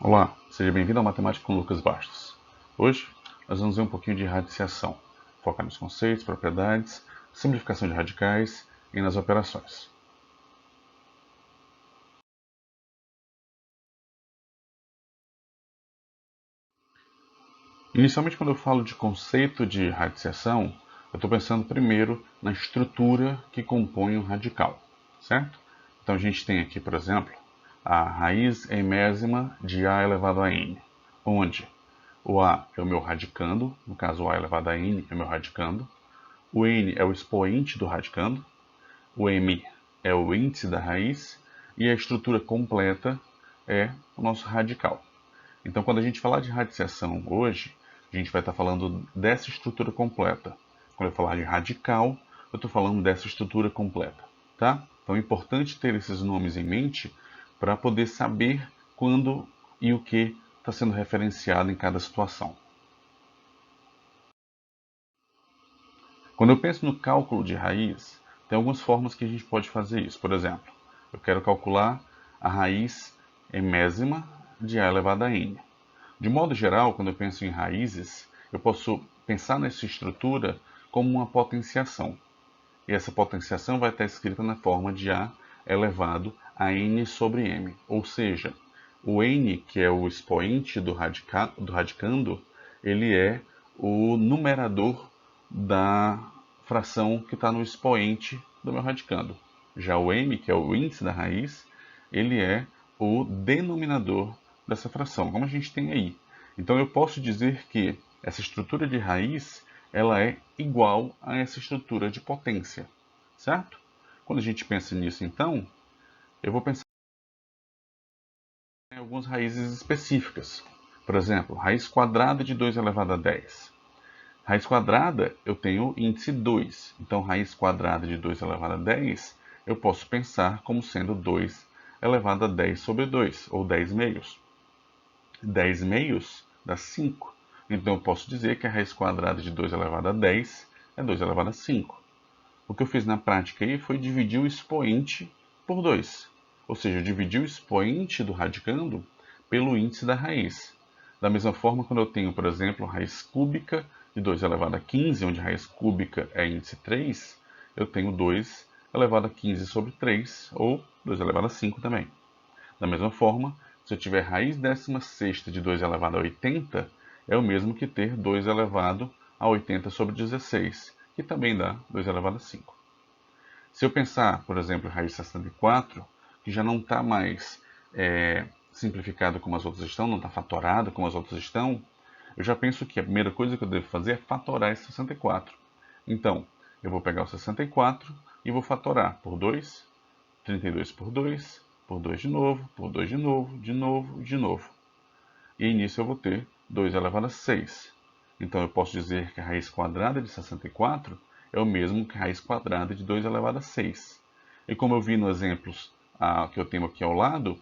Olá, seja bem-vindo ao Matemática com Lucas Bastos. Hoje nós vamos ver um pouquinho de radiciação, focar nos conceitos, propriedades, simplificação de radicais e nas operações. Inicialmente, quando eu falo de conceito de radiciação, eu estou pensando primeiro na estrutura que compõe um radical, certo? Então a gente tem aqui, por exemplo, a raiz enésima de a elevado a n, onde o a é o meu radicando, no caso a elevado a n é o meu radicando, o n é o expoente do radicando, o m é o índice da raiz e a estrutura completa é o nosso radical. Então, quando a gente falar de radiciação hoje, a gente vai estar falando dessa estrutura completa. Quando eu falar de radical, eu estou falando dessa estrutura completa, tá? Então, é importante ter esses nomes em mente para poder saber quando e o que está sendo referenciado em cada situação. Quando eu penso no cálculo de raiz, tem algumas formas que a gente pode fazer isso. Por exemplo, eu quero calcular a raiz enésima de a elevado a n. De modo geral, quando eu penso em raízes, eu posso pensar nessa estrutura como uma potenciação. E essa potenciação vai estar escrita na forma de a elevado a n sobre m. Ou seja, o n, que é o expoente do radicando, ele é o numerador da fração que está no expoente do meu radicando. Já o m, que é o índice da raiz, ele é o denominador dessa fração, como a gente tem aí. Então eu posso dizer que essa estrutura de raiz ela é igual a essa estrutura de potência, certo? Quando a gente pensa nisso, então, eu vou pensar em algumas raízes específicas. Por exemplo, raiz quadrada de 2 elevado a 10. Raiz quadrada, eu tenho índice 2. Então, raiz quadrada de 2 elevado a 10, eu posso pensar como sendo 2 elevado a 10 sobre 2, ou 10 meios. 10 meios dá 5. Então, eu posso dizer que a raiz quadrada de 2 elevado a 10 é 2 elevado a 5. O que eu fiz na prática aí foi dividir o expoente por 2. Ou seja, eu dividi o expoente do radicando pelo índice da raiz. Da mesma forma, quando eu tenho, por exemplo, raiz cúbica de 2 elevado a 15, onde a raiz cúbica é índice 3, eu tenho 2 elevado a 15 sobre 3, ou 2 elevado a 5 também. Da mesma forma, se eu tiver raiz 16ª de 2 elevado a 80, é o mesmo que ter 2 elevado a 80 sobre 16, que também dá 2 elevado a 5. Se eu pensar, por exemplo, em raiz 64, que já não está mais simplificado como as outras estão, não está fatorado como as outras estão, eu já penso que a primeira coisa que eu devo fazer é fatorar esse 64. Então, eu vou pegar o 64 e vou fatorar por 2, 32 por 2 de novo, por 2 de novo, de novo, de novo. E nisso eu vou ter 2 elevado a 6. Então eu posso dizer que a raiz quadrada de 64 é o mesmo que a raiz quadrada de 2 elevado a 6. E como eu vi no exemplos que eu tenho aqui ao lado,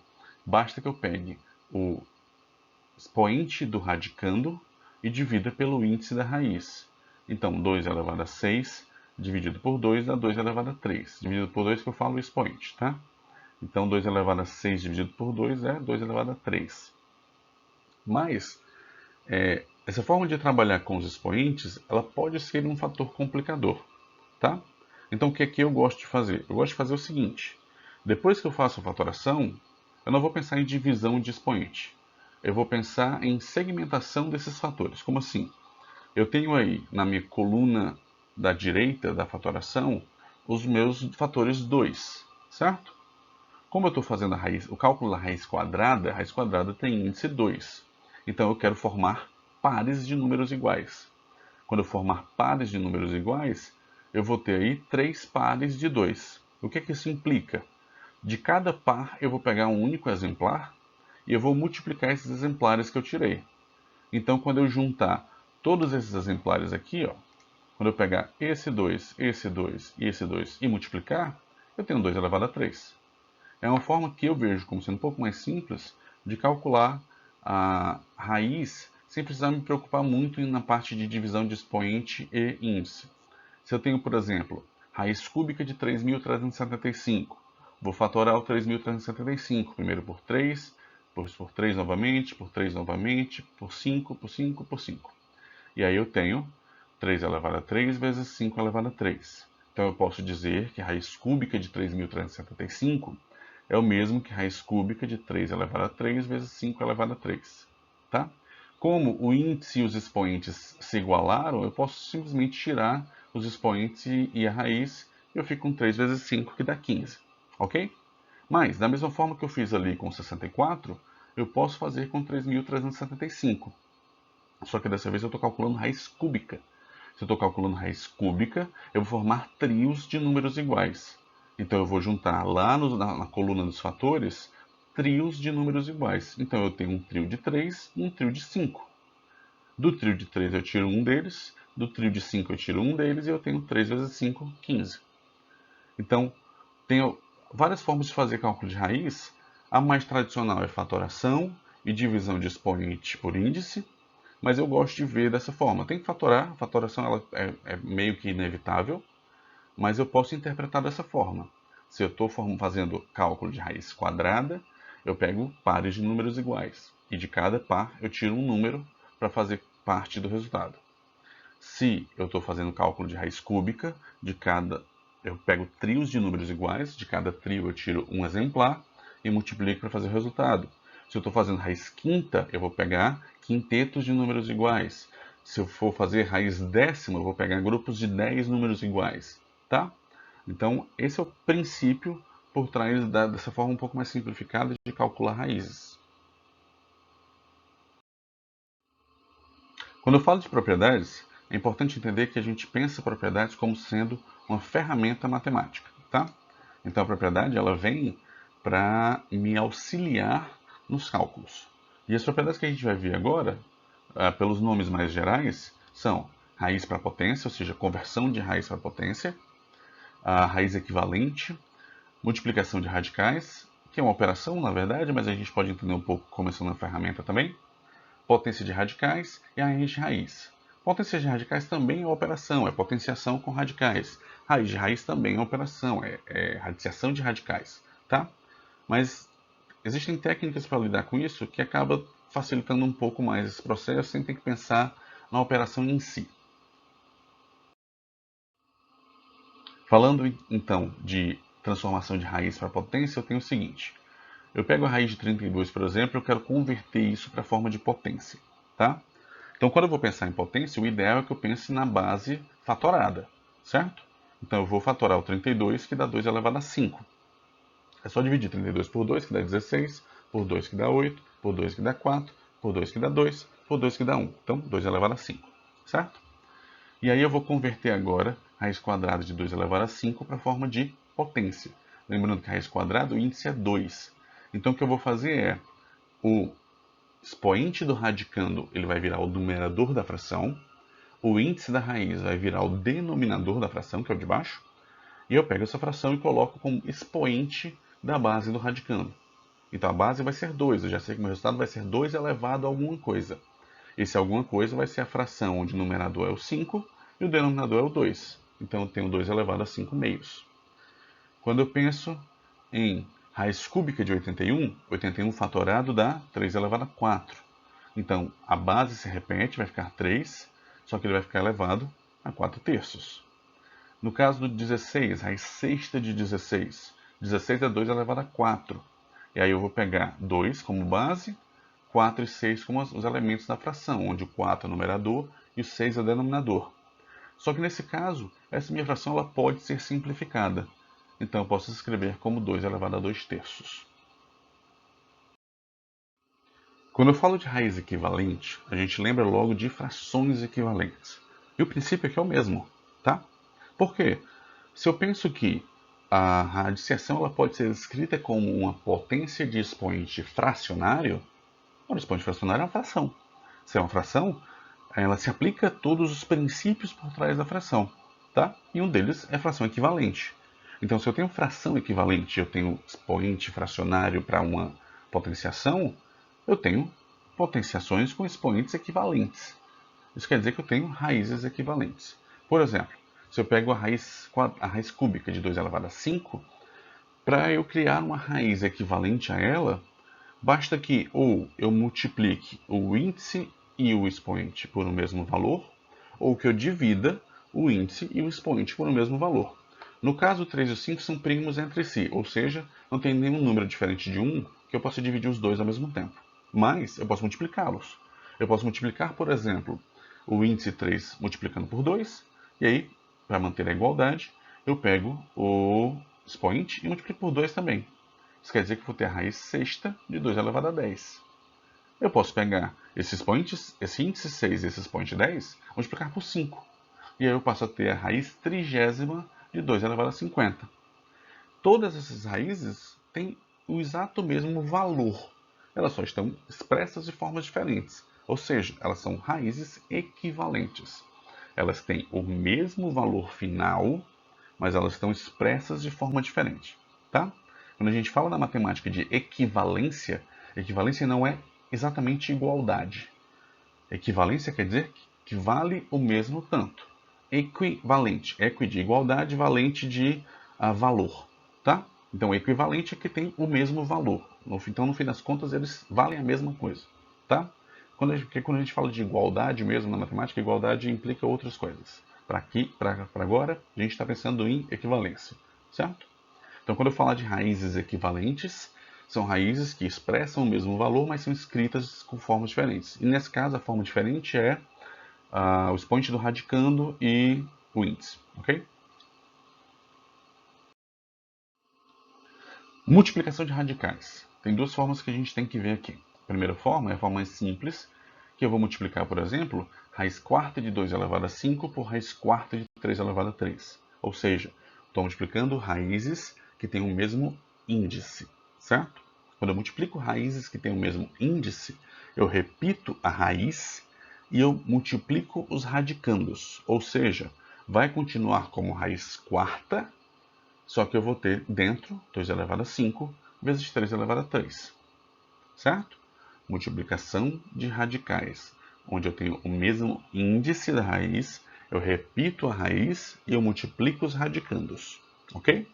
basta que eu pegue o expoente do radicando e divida pelo índice da raiz. Então 2 elevado a 6 dividido por 2 dá 2 elevado a 3. Dividido por 2 que eu falo o expoente, tá? Então 2 elevado a 6 dividido por 2 é 2 elevado a 3. Mas essa forma de trabalhar com os expoentes, ela pode ser um fator complicador, tá? Então o que é que eu gosto de fazer? Eu gosto de fazer o seguinte: depois que eu faço a fatoração, eu não vou pensar em divisão de expoente. Eu vou pensar em segmentação desses fatores. Como assim? Eu tenho aí na minha coluna da direita da fatoração os meus fatores 2, certo? Como eu estou fazendo o cálculo da a raiz quadrada tem índice 2. Então eu quero formar pares de números iguais. Quando eu formar pares de números iguais, eu vou ter aí 3 pares de 2. O que é que isso implica? De cada par eu vou pegar um único exemplar e eu vou multiplicar esses exemplares que eu tirei. Então quando eu juntar todos esses exemplares aqui, ó, quando eu pegar esse 2 e esse 2 e multiplicar, eu tenho 2 elevado a 3. É uma forma que eu vejo como sendo um pouco mais simples de calcular a raiz sem precisar me preocupar muito na parte de divisão de expoente e índice. Se eu tenho, por exemplo, raiz cúbica de 3.375, vou fatorar o 3.375, primeiro por 3, por 3 novamente, por 3 novamente, por 5, por 5, por 5. E aí eu tenho 3 elevado a 3 vezes 5 elevado a 3. Então eu posso dizer que a raiz cúbica de 3.375 é o mesmo que a raiz cúbica de 3 elevado a 3 vezes 5 elevado a 3. Tá? Como o índice e os expoentes se igualaram, eu posso simplesmente tirar os expoentes e a raiz e eu fico com 3 vezes 5, que dá 15. Ok? Mas, da mesma forma que eu fiz ali com 64, eu posso fazer com 3.375. Só que dessa vez eu estou calculando raiz cúbica. Se eu estou calculando raiz cúbica, eu vou formar trios de números iguais. Então eu vou juntar lá na coluna dos fatores trios de números iguais. Então eu tenho um trio de 3 e um trio de 5. Do trio de 3 eu tiro um deles, do trio de 5 eu tiro um deles e eu tenho 3 vezes 5, 15. Então, tenho várias formas de fazer cálculo de raiz. A mais tradicional é fatoração e divisão de expoente por índice, mas eu gosto de ver dessa forma. Tem que fatorar, a fatoração ela é meio que inevitável, mas eu posso interpretar dessa forma. Se eu estou fazendo cálculo de raiz quadrada, eu pego pares de números iguais, e de cada par eu tiro um número para fazer parte do resultado. Se eu estou fazendo cálculo de raiz cúbica, eu pego trios de números iguais, de cada trio eu tiro um exemplar e multiplico para fazer o resultado. Se eu estou fazendo raiz quinta, eu vou pegar quintetos de números iguais. Se eu for fazer raiz décima, eu vou pegar grupos de 10 números iguais. Tá? Então, esse é o princípio por trás dessa forma um pouco mais simplificada de calcular raízes. Quando eu falo de propriedades, é importante entender que a gente pensa propriedades como sendo uma ferramenta matemática, tá? Então a propriedade ela vem para me auxiliar nos cálculos. E as propriedades que a gente vai ver agora, pelos nomes mais gerais, são raiz para potência, ou seja, conversão de raiz para potência, a raiz equivalente, multiplicação de radicais, que é uma operação, na verdade, mas a gente pode entender um pouco como sendo uma ferramenta também, potência de radicais e a raiz de raiz. Potência de radicais também é operação, é potenciação com radicais. Raiz de raiz também é operação, é radiciação de radicais, tá? Mas existem técnicas para lidar com isso que acaba facilitando um pouco mais esse processo sem ter que pensar na operação em si. Falando então de transformação de raiz para potência, eu tenho o seguinte. Eu pego a raiz de 32, por exemplo, eu quero converter isso para a forma de potência, tá? Então, quando eu vou pensar em potência, o ideal é que eu pense na base fatorada, certo? Então, eu vou fatorar o 32, que dá 2 elevado a 5. É só dividir 32 por 2, que dá 16, por 2, que dá 8, por 2, que dá 4, por 2, que dá 2, por 2, que dá 1. Então, 2 elevado a 5, certo? E aí eu vou converter agora a raiz quadrada de 2 elevado a 5 para a forma de potência. Lembrando que a raiz quadrada, o índice é 2. Então, o que eu vou fazer é o expoente do radicando ele vai virar o numerador da fração, o índice da raiz vai virar o denominador da fração, que é o de baixo, e eu pego essa fração e coloco como expoente da base do radicando. Então a base vai ser 2, eu já sei que meu resultado vai ser 2 elevado a alguma coisa. Esse alguma coisa vai ser a fração onde o numerador é o 5 e o denominador é o 2. Então eu tenho 2 elevado a 5 meios. Quando eu penso em raiz cúbica de 81, 81 fatorado dá 3 elevado a 4. Então, a base se repete, vai ficar 3, só que ele vai ficar elevado a 4 terços. No caso do 16, raiz sexta de 16. 16 é 2 elevado a 4. E aí eu vou pegar 2 como base, 4 e 6 como os elementos da fração, onde o 4 é o numerador e o 6 é o denominador. Só que nesse caso, essa minha fração ela pode ser simplificada. Então eu posso escrever como 2 elevado a 2 terços. Quando eu falo de raiz equivalente, a gente lembra logo de frações equivalentes. E o princípio aqui é o mesmo, tá? Por quê? Se eu penso que a radiciação ela pode ser escrita como uma potência de expoente fracionário, o expoente fracionário é uma fração. Se é uma fração, ela se aplica a todos os princípios por trás da fração, tá? E um deles é fração equivalente. Então, se eu tenho fração equivalente, eu tenho expoente fracionário para uma potenciação, eu tenho potenciações com expoentes equivalentes. Isso quer dizer que eu tenho raízes equivalentes. Por exemplo, se eu pego a raiz cúbica de 2 elevado a 5, para eu criar uma raiz equivalente a ela, Basta que ou eu multiplique o índice e o expoente por um mesmo valor, ou que eu divida o índice e o expoente por um mesmo valor. No caso, o 3 e o 5 são primos entre si, ou seja, não tem nenhum número diferente de 1 que eu possa dividir os dois ao mesmo tempo. Mas eu posso multiplicá-los. Eu posso multiplicar, por exemplo, o índice 3 multiplicando por 2, e aí, para manter a igualdade, eu pego o expoente e multiplico por 2 também. Isso quer dizer que eu vou ter a raiz sexta de 2 elevado a 10. Eu posso pegar esse índice 6 e esse expoente 10, multiplicar por 5. E aí eu passo a ter a raiz trigésima de 2 elevado a 50. Todas essas raízes têm o exato mesmo valor. Elas só estão expressas de formas diferentes. Ou seja, elas são raízes equivalentes. Elas têm o mesmo valor final, mas elas estão expressas de forma diferente. Tá? Quando a gente fala na matemática de equivalência, equivalência não é exatamente igualdade. Equivalência quer dizer que vale o mesmo tanto. Equivalente, equi de igualdade, valente de valor, tá? Então, equivalente é que tem o mesmo valor. Então, no fim das contas, eles valem a mesma coisa, tá? Quando a gente fala de igualdade mesmo na matemática, igualdade implica outras coisas. Para agora, a gente está pensando em equivalência, certo? Então, quando eu falar de raízes equivalentes, são raízes que expressam o mesmo valor, mas são escritas com formas diferentes. E nesse caso, a forma diferente é o expoente do radicando e o índice, ok? Multiplicação de radicais. Tem duas formas que a gente tem que ver aqui. A primeira forma é a forma mais simples, que eu vou multiplicar, por exemplo, raiz quarta de 2 elevado a 5 por raiz quarta de 3 elevado a 3. Ou seja, estou multiplicando raízes que têm o mesmo índice, certo? Quando eu multiplico raízes que têm o mesmo índice, eu repito a raiz e eu multiplico os radicandos. Ou seja, vai continuar como raiz quarta, só que eu vou ter dentro 2 elevado a 5 vezes 3 elevado a 3. Certo? Multiplicação de radicais, onde eu tenho o mesmo índice da raiz, eu repito a raiz e eu multiplico os radicandos. Ok?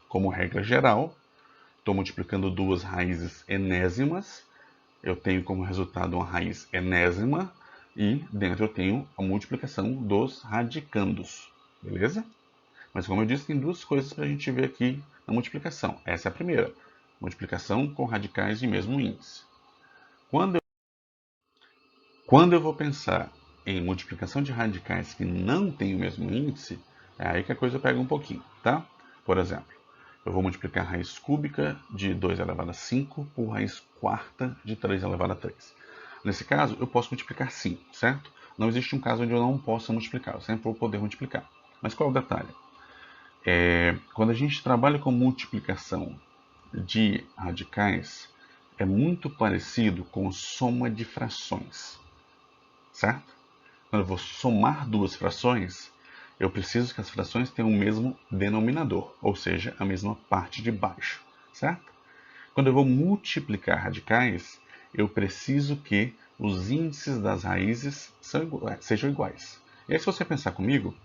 Como regra geral, estou multiplicando duas raízes enésimas, eu tenho como resultado uma raiz enésima e dentro eu tenho a multiplicação dos radicandos. Beleza? Mas como eu disse, tem duas coisas para a gente ver aqui na multiplicação. Essa é a primeira, multiplicação com radicais de mesmo índice. Quando eu vou pensar em multiplicação de radicais que não têm o mesmo índice, é aí que a coisa pega um pouquinho, tá? Por exemplo, eu vou multiplicar a raiz cúbica de 2 elevado a 5 por raiz quarta de 3 elevado a 3. Nesse caso, eu posso multiplicar sim, certo? Não existe um caso onde eu não possa multiplicar, eu sempre vou poder multiplicar. Mas qual é o detalhe? Quando a gente trabalha com multiplicação de radicais, é muito parecido com soma de frações, certo? Quando eu vou somar duas frações, eu preciso que as frações tenham o mesmo denominador, ou seja, a mesma parte de baixo, certo? Quando eu vou multiplicar radicais, eu preciso que os índices das raízes sejam iguais. E aí, se você pensar comigo,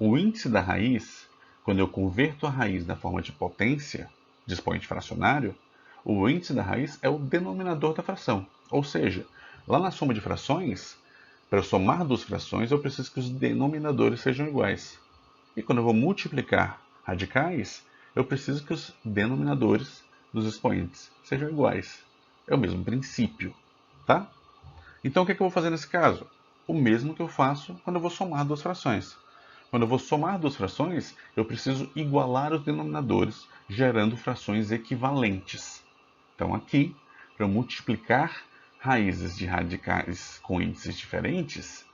o índice da raiz, quando eu converto a raiz na forma de potência, de expoente fracionário, o índice da raiz é o denominador da fração. Ou seja, lá na soma de frações, para eu somar duas frações, eu preciso que os denominadores sejam iguais. E quando eu vou multiplicar radicais, eu preciso que os denominadores dos expoentes sejam iguais. É o mesmo princípio, tá? Então o que é que eu vou fazer nesse caso? O mesmo que eu faço quando eu vou somar duas frações. Quando eu vou somar duas frações, eu preciso igualar os denominadores, gerando frações equivalentes. Então aqui, para eu multiplicar raízes de radicais com índices diferentes,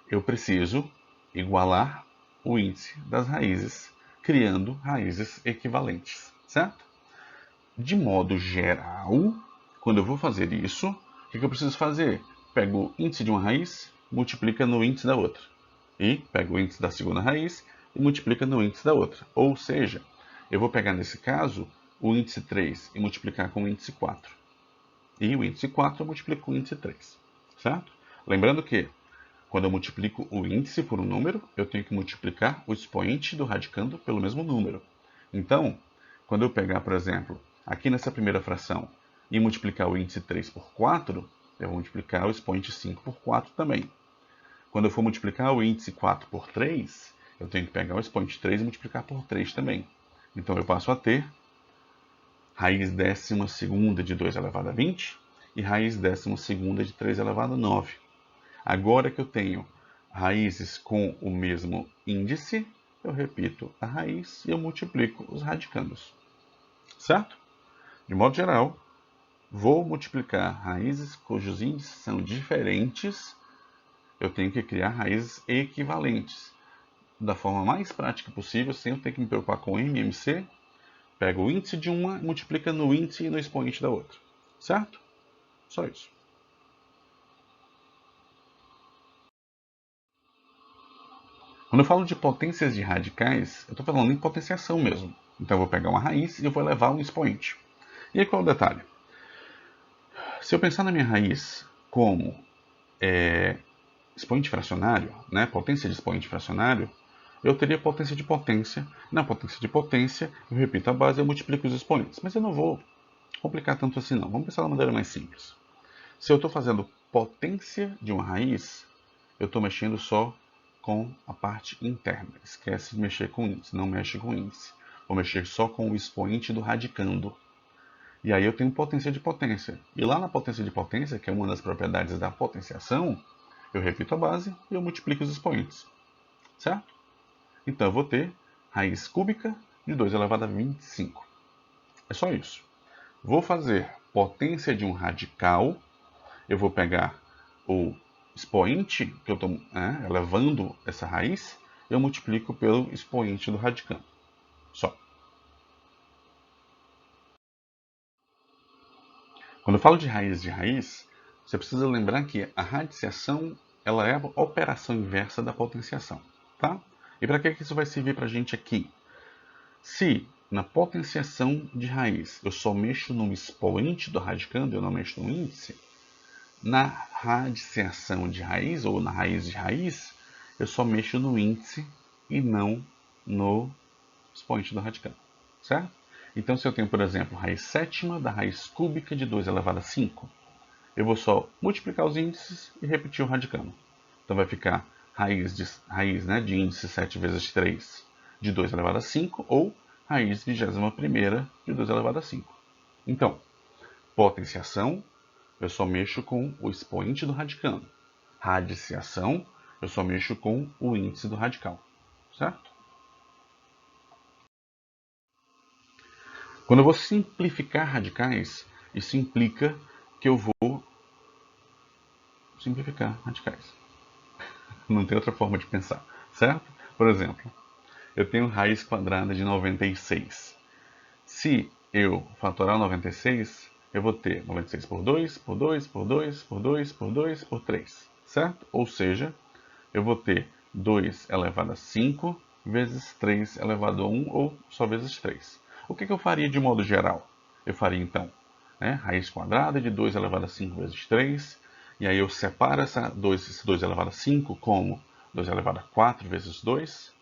eu preciso igualar o índice das raízes, criando raízes equivalentes, certo? De modo geral, quando eu vou fazer isso, o que eu preciso fazer? Pego o índice de uma raiz, multiplica no índice da outra. E pego o índice da segunda raiz e multiplica no índice da outra. Ou seja, eu vou pegar nesse caso o índice 3 e multiplicar com o índice 4. E o índice 4 eu multiplico com o índice 3. Certo? Lembrando que quando eu multiplico o índice por um número, eu tenho que multiplicar o expoente do radicando pelo mesmo número. Então, quando eu pegar, por exemplo, aqui nessa primeira fração, e multiplicar o índice 3 por 4, eu vou multiplicar o expoente 5 por 4 também. Quando eu for multiplicar o índice 4 por 3, eu tenho que pegar o expoente 3 e multiplicar por 3 também. Então eu passo a ter raiz 12ª de 2 elevado a 20 e raiz 12ª de 3 elevado a 9. Agora que eu tenho raízes com o mesmo índice, eu repito a raiz e eu multiplico os radicandos. Certo? De modo geral, vou multiplicar raízes cujos índices são diferentes, eu tenho que criar raízes equivalentes. Da forma mais prática possível, sem eu ter que me preocupar com MMC, pega o índice de uma, multiplica no índice e no expoente da outra. Certo? Só isso. Quando eu falo de potências de radicais, eu estou falando em potenciação mesmo. Então eu vou pegar uma raiz e eu vou elevar um expoente. E aí qual é o detalhe? Se eu pensar na minha raiz como expoente fracionário, né, potência de expoente fracionário, eu teria potência de potência. Na potência de potência, eu repito a base e eu multiplico os expoentes. Mas eu não vou complicar tanto assim não. Vamos pensar de uma maneira mais simples. Se eu estou fazendo potência de uma raiz, eu estou mexendo só com a parte interna. Esquece de mexer com índice, não mexe com índice. Vou mexer só com o expoente do radicando. E aí eu tenho potência de potência. E lá na potência de potência, que é uma das propriedades da potenciação, eu repito a base e eu multiplico os expoentes. Certo? Então eu vou ter raiz cúbica de 2 elevado a 25. É só isso. Vou fazer potência de um radical. Eu vou pegar o expoente que eu estou elevando essa raiz, eu multiplico pelo expoente do radicando. Só. Quando eu falo de raiz, você precisa lembrar que a radiciação ela é a operação inversa da potenciação. Tá? E para que isso vai servir para a gente aqui? Se na potenciação de raiz eu só mexo no expoente do radicando, eu não mexo no índice, na radiciação de raiz, ou na raiz de raiz, eu só mexo no índice e não no expoente do radicando. Certo? Então, se eu tenho, por exemplo, raiz sétima da raiz cúbica de 2 elevado a 5, eu vou só multiplicar os índices e repetir o radicando. Então vai ficar de índice 7 vezes 3 de 2 elevado a 5, ou raiz 21ª de 2 elevado a 5. Então, potenciação, eu só mexo com o expoente do radicando. Radiciação, eu só mexo com o índice do radical. Certo? Quando eu vou simplificar radicais, isso implica que eu vou simplificar radicais. Não tem outra forma de pensar, certo? Por exemplo, eu tenho raiz quadrada de 96. Se eu fatorar 96, eu vou ter 96 por 2, por 2, por 2, por 2, por 2, por 3, certo? Ou seja, eu vou ter 2 elevado a 5 vezes 3 elevado a 1, ou só vezes 3. O que eu faria de modo geral? Eu faria, então, raiz quadrada de 2 elevado a 5 vezes 3, e aí eu separo esse 2 elevado a 5 como 2 elevado a 4 vezes 2.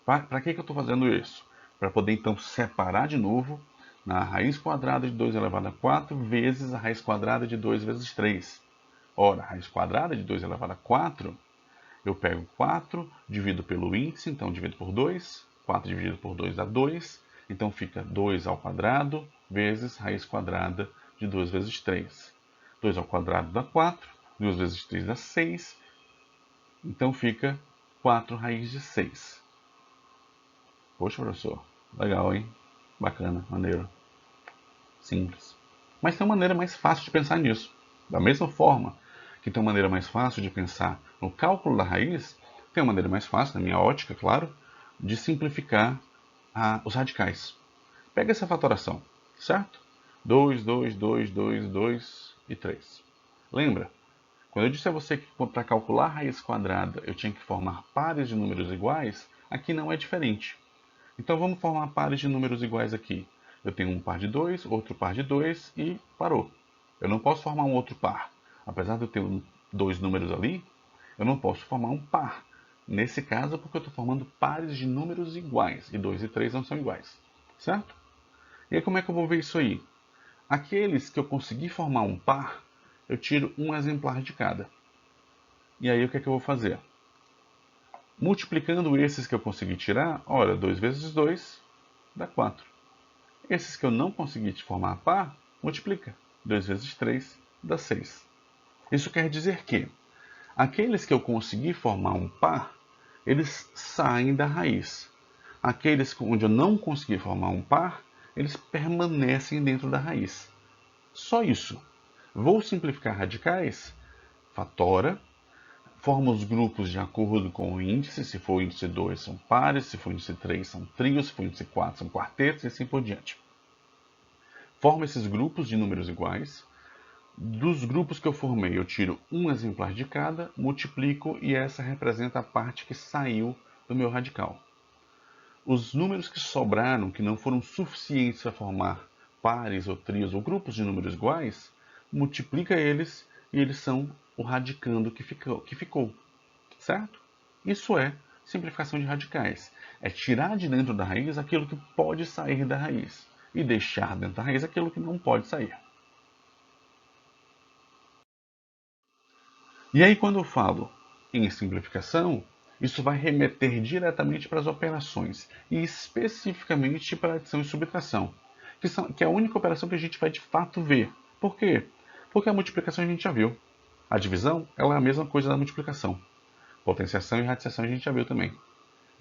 Para que eu estou fazendo isso? Para poder, então, separar de novo na raiz quadrada de 2 elevado a 4 vezes a raiz quadrada de 2 vezes 3. Ora, a raiz quadrada de 2 elevado a 4, eu pego 4, divido pelo índice, então divido por 2. 4 dividido por 2 dá 2. Então fica 2 ao quadrado vezes raiz quadrada de 2 vezes 3. 2 ao quadrado dá 4. 2 vezes 3 dá 6. Então fica 4 raiz de 6. Poxa, professor, legal, hein? Bacana, maneiro, simples. Mas tem uma maneira mais fácil de pensar nisso. Da mesma forma que tem uma maneira mais fácil de pensar no cálculo da raiz, tem uma maneira mais fácil, na minha ótica, claro, de simplificar os radicais. Pega essa fatoração, certo? 2, 2, 2, 2, 2 e 3. Lembra? Quando eu disse a você que para calcular a raiz quadrada eu tinha que formar pares de números iguais, aqui não é diferente. Então vamos formar pares de números iguais aqui. Eu tenho um par de 2, outro par de 2 e parou. Eu não posso formar um outro par. Apesar de eu ter dois números ali, eu não posso formar um par. Nesse caso, porque eu estou formando pares de números iguais. E 2 e 3 não são iguais. Certo? E aí como é que eu vou ver isso aí? Aqueles que eu conseguir formar um par, eu tiro um exemplar de cada. E aí o que é que eu vou fazer? Multiplicando esses que eu consegui tirar, olha, 2 vezes 2 dá 4. Esses que eu não consegui formar par, multiplica. 2 vezes 3 dá 6. Isso quer dizer que aqueles que eu consegui formar um par, eles saem da raiz. Aqueles onde eu não consegui formar um par, eles permanecem dentro da raiz. Só isso. Vou simplificar radicais, fatora, forma os grupos de acordo com o índice. Se for o índice 2 são pares, se for o índice 3 são trios, se for o índice 4 são quartetos e assim por diante. Forma esses grupos de números iguais. Dos grupos que eu formei, eu tiro um exemplar de cada, multiplico e essa representa a parte que saiu do meu radical. Os números que sobraram, que não foram suficientes para formar pares ou trios ou grupos de números iguais, multiplica eles e eles são o radicando que ficou, certo? Isso é simplificação de radicais. É tirar de dentro da raiz aquilo que pode sair da raiz e deixar dentro da raiz aquilo que não pode sair. E aí, quando eu falo em simplificação, isso vai remeter diretamente para as operações, e especificamente para a adição e subtração, que é a única operação que a gente vai de fato ver. Por quê? Porque a multiplicação a gente já viu. A divisão ela é a mesma coisa da multiplicação. Potenciação e radiciação a gente já viu também.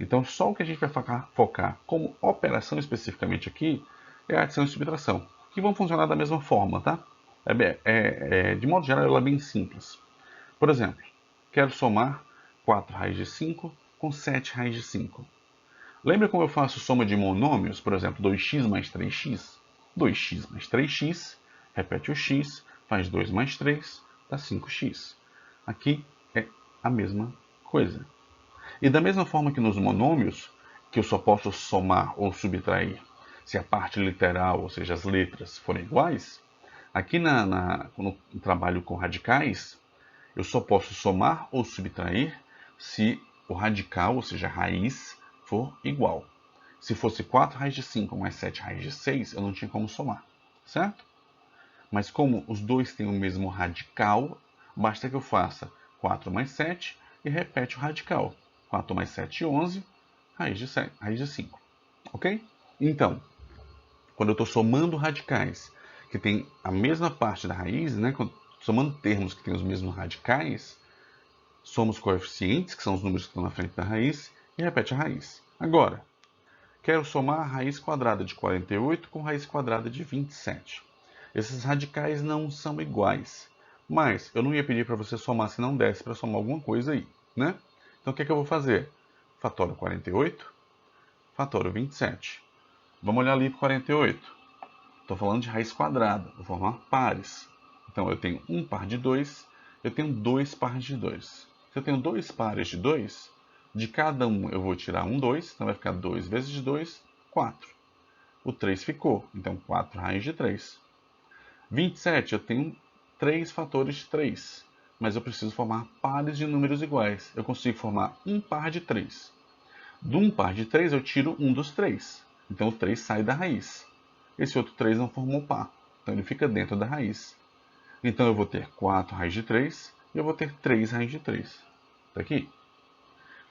Então, só o que a gente vai focar como operação especificamente aqui é a adição e subtração, que vão funcionar da mesma forma, tá? De modo geral, ela é bem simples. Por exemplo, quero somar 4 raiz de 5 com 7 raiz de 5. Lembra como eu faço soma de monômios? Por exemplo, 2x mais 3x. 2x mais 3x, repete o x, faz 2 mais 3, dá 5x. Aqui é a mesma coisa. E da mesma forma que nos monômios, que eu só posso somar ou subtrair se a parte literal, ou seja, as letras, forem iguais, aqui no trabalho com radicais, eu só posso somar ou subtrair se o radical, ou seja, a raiz, for igual. Se fosse 4 raiz de 5 mais 7 raiz de 6, eu não tinha como somar, certo? Mas como os dois têm o mesmo radical, basta que eu faça 4 mais 7 e repete o radical. 4 mais 7, 11, raiz de 5. Ok? Então, quando eu estou somando radicais que tem a mesma parte da raiz, né, somando termos que têm os mesmos radicais, somos coeficientes, que são os números que estão na frente da raiz, e repete a raiz. Agora, quero somar a raiz quadrada de 48 com a raiz quadrada de 27. Esses radicais não são iguais, mas eu não ia pedir para você somar se não desse para somar alguma coisa aí, né? Então o que é que eu vou fazer? Fatório 48, fatório 27. Vamos olhar ali para 48. Estou falando de raiz quadrada, vou formar pares. Então eu tenho um par de 2, eu tenho dois pares de 2. Se eu tenho dois pares de 2, de cada um eu vou tirar um 2, então vai ficar 2 vezes 2, 4. O 3 ficou, então 4 raiz de 3. 27, eu tenho 3 fatores de 3, mas eu preciso formar pares de números iguais. Eu consigo formar um par de 3. De um par de 3 eu tiro um dos 3, então o 3 sai da raiz. Esse outro 3 não formou par, então ele fica dentro da raiz. Então eu vou ter 4 raiz de 3 e eu vou ter 3 raiz de 3. Está aqui.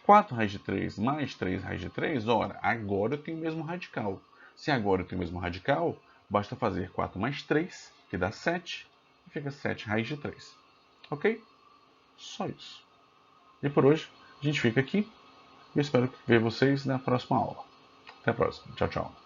4 raiz de 3 mais 3 raiz de 3, ora, agora eu tenho o mesmo radical. Se agora eu tenho o mesmo radical, basta fazer 4 mais 3, que dá 7, e fica 7 raiz de 3. Ok? Só isso. E por hoje, a gente fica aqui. E eu espero ver vocês na próxima aula. Até a próxima. Tchau, tchau.